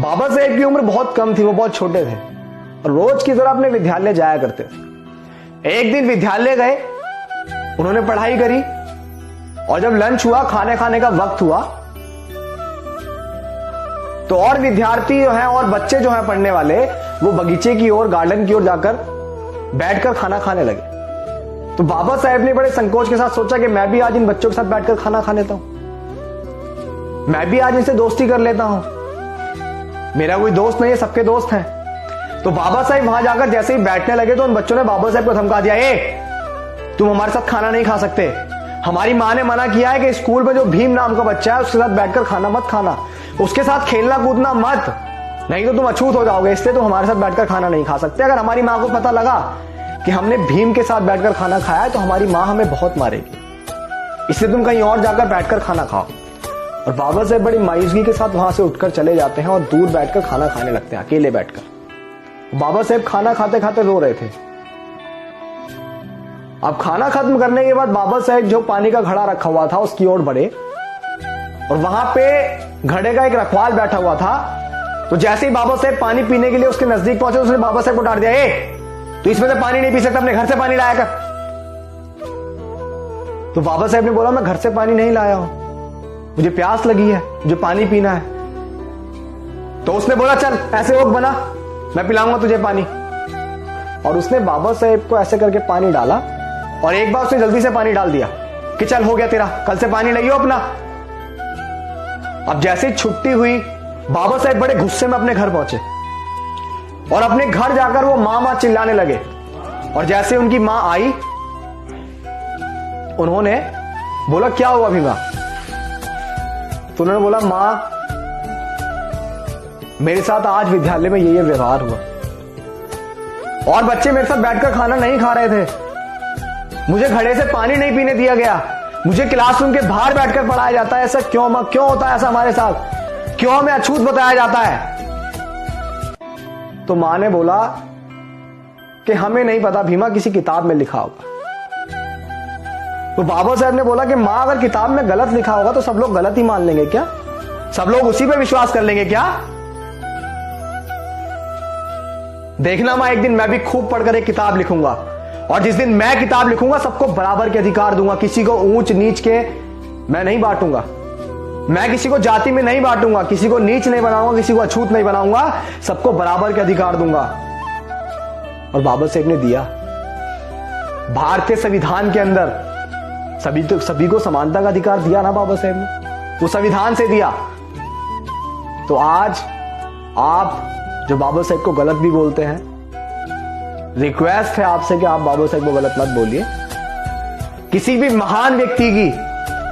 बाबा साहेब की उम्र बहुत कम थी, वो बहुत छोटे थे और रोज की तरह अपने विद्यालय जाया करते थे। एक दिन विद्यालय गए, उन्होंने पढ़ाई करी और जब लंच हुआ, खाने खाने का वक्त हुआ, तो और विद्यार्थी जो हैं और बच्चे जो हैं पढ़ने वाले, वो बगीचे की ओर, गार्डन की ओर जाकर बैठकर खाना खाने लगे। तो बाबा साहेब ने बड़े संकोच के साथ सोचा कि मैं भी आज इन बच्चों के साथ बैठकर खाना खा लेता हूं, मैं भी आज इनसे दोस्ती कर लेता हूं। मेरा कोई दोस्त नहीं है, सबके दोस्त हैं। तो बाबा साहेब वहां जाकर जैसे ही बैठने लगे तो उन बच्चों ने बाबा साहेब को धमका दिया, ए तुम हमारे साथ खाना नहीं खा सकते, हमारी मां ने मना किया है कि स्कूल में जो भीम नाम का बच्चा है उसके साथ बैठकर खाना मत खाना, उसके साथ खेलना कूदना मत, नहीं तो तुम अछूत हो जाओगे, इसलिए तुम हमारे साथ बैठकर खाना नहीं खा सकते। अगर हमारी मां को पता लगा कि हमने भीम के साथ बैठकर खाना खाया है तो हमारी मां हमें बहुत मारेगी, इसलिए तुम कहीं और जाकर बैठकर खाना खाओ। और बाबा साहेब बड़ी मायूसगी के साथ वहां से उठकर चले जाते हैं और दूर बैठकर खाना खाने लगते हैं, अकेले बैठकर। बाबा साहेब खाना खाते खाते रो रहे थे। अब खाना खत्म करने के बाद बाबा साहेब जो पानी का घड़ा रखा हुआ था उसकी ओर बढ़े और वहां पे घड़े का एक रखवाल बैठा हुआ था। तो जैसे ही बाबा साहेब पानी पीने के लिए उसके नजदीक पहुंचे, उसने बाबा साहेब को डांट दिया, ए तो इसमें से पानी नहीं पी सकता, अपने घर से पानी लाया कर। तो बाबा साहेब ने बोला, मैं घर से पानी नहीं लाया हूं, मुझे प्यास लगी है, मुझे पानी पीना है। तो उसने बोला, चल ऐसे ओक बना, मैं पिलाऊंगा तुझे पानी। और उसने बाबा साहेब को ऐसे करके पानी डाला और एक बार उसने जल्दी से पानी डाल दिया कि चल हो गया तेरा, कल से पानी लाइयो अपना। अब जैसे ही छुट्टी हुई, बाबा साहेब बड़े गुस्से में अपने घर पहुंचे और अपने घर जाकर वो मां मां चिल्लाने लगे। और जैसे उनकी मां आई, उन्होंने बोला, क्या हुआ भीमा? तो उन्होंने बोला, मां मेरे साथ आज विद्यालय में ये व्यवहार हुआ और बच्चे मेरे साथ बैठकर खाना नहीं खा रहे थे, मुझे घड़े से पानी नहीं पीने दिया गया, मुझे क्लासरूम के बाहर बैठकर पढ़ाया जाता है, ऐसा क्यों होता है ऐसा हमारे साथ, क्यों हमें अछूत बताया जाता है? तो मां ने बोला कि हमें नहीं पता भीमा, किसी किताब में लिखा होगा। तो बाबा साहब ने बोला कि मां अगर किताब में गलत लिखा होगा तो सब लोग गलत ही मान लेंगे क्या? सब लोग उसी पे विश्वास कर लेंगे क्या? देखना मां, एक दिन मैं भी खूब पढ़कर एक किताब लिखूंगा और जिस दिन मैं किताब लिखूंगा सबको बराबर के अधिकार दूंगा, किसी को ऊंच नीच के मैं नहीं बांटूंगा, मैं किसी को जाति में नहीं बांटूंगा, किसी को नीच नहीं बनाऊंगा, किसी को अछूत नहीं बनाऊंगा, सबको बराबर के अधिकार दूंगा। और बाबा साहेब ने दिया। भारतीय संविधान के अंदर सभी को समानता का अधिकार दिया ना बाबा साहेब ने, वो संविधान से दिया। तो आज आप जो बाबा साहेब को गलत भी बोलते हैं, रिक्वेस्ट है आपसे कि आप बाबा साहेब को गलत मत बोलिए। किसी भी महान व्यक्ति की,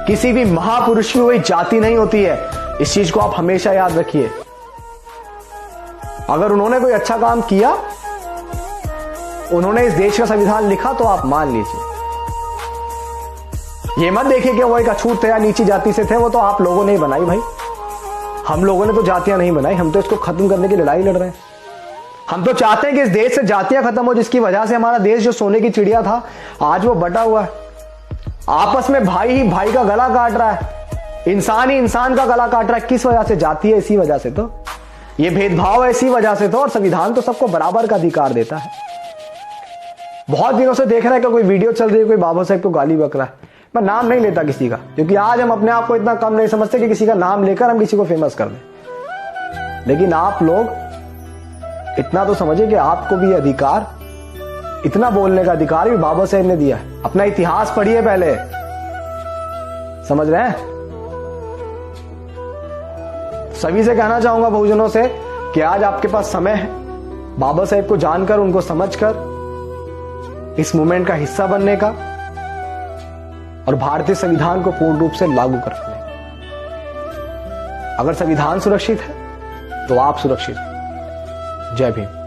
किसी भी महापुरुष की कोई जाति नहीं होती है, इस चीज को आप हमेशा याद रखिए। अगर उन्होंने कोई अच्छा काम किया, उन्होंने इस देश का संविधान लिखा, तो आप मान लीजिए। ये मत देखिए कि वो एक अछूत थे या नीची जाति से थे, वो तो आप लोगों ने ही बनाई भाई, हम लोगों ने तो जातियां नहीं बनाई, हम तो इसको खत्म करने की लड़ाई लड़ रहे हैं। हम तो चाहते हैं कि इस देश से जातियां खत्म हो, जिसकी वजह से हमारा देश जो सोने की चिड़िया था आज वो बटा हुआ है। आपस में भाई ही भाई का गला काट रहा है, इंसान ही इंसान का गला काट रहा है। किस वजह से? जाति है, इसी वजह से तो ये भेदभाव है, इसी वजह से तो। और संविधान तो सबको बराबर का अधिकार देता है। बहुत दिनों से देख रहा है कि कोई वीडियो चल रही है, कोई बाबा साहेब को गाली बक रहा है। मैं नाम नहीं लेता किसी का, क्योंकि आज हम अपने आप को इतना कम नहीं समझते कि किसी का नाम लेकर हम किसी को फेमस कर दें। लेकिन आप लोग इतना तो समझिए कि आपको भी अधिकार, इतना बोलने का अधिकार भी बाबा साहेब ने दिया है। अपना इतिहास पढ़िए पहले, समझ रहे हैं? सभी से कहना चाहूंगा, बहुजनों से, कि आज आपके पास समय है बाबा साहेब को जानकर, उनको समझकर इस मूवमेंट का हिस्सा बनने का और भारतीय संविधान को पूर्ण रूप से लागू करने। अगर संविधान सुरक्षित है तो आप सुरक्षित हैं। जय भीम।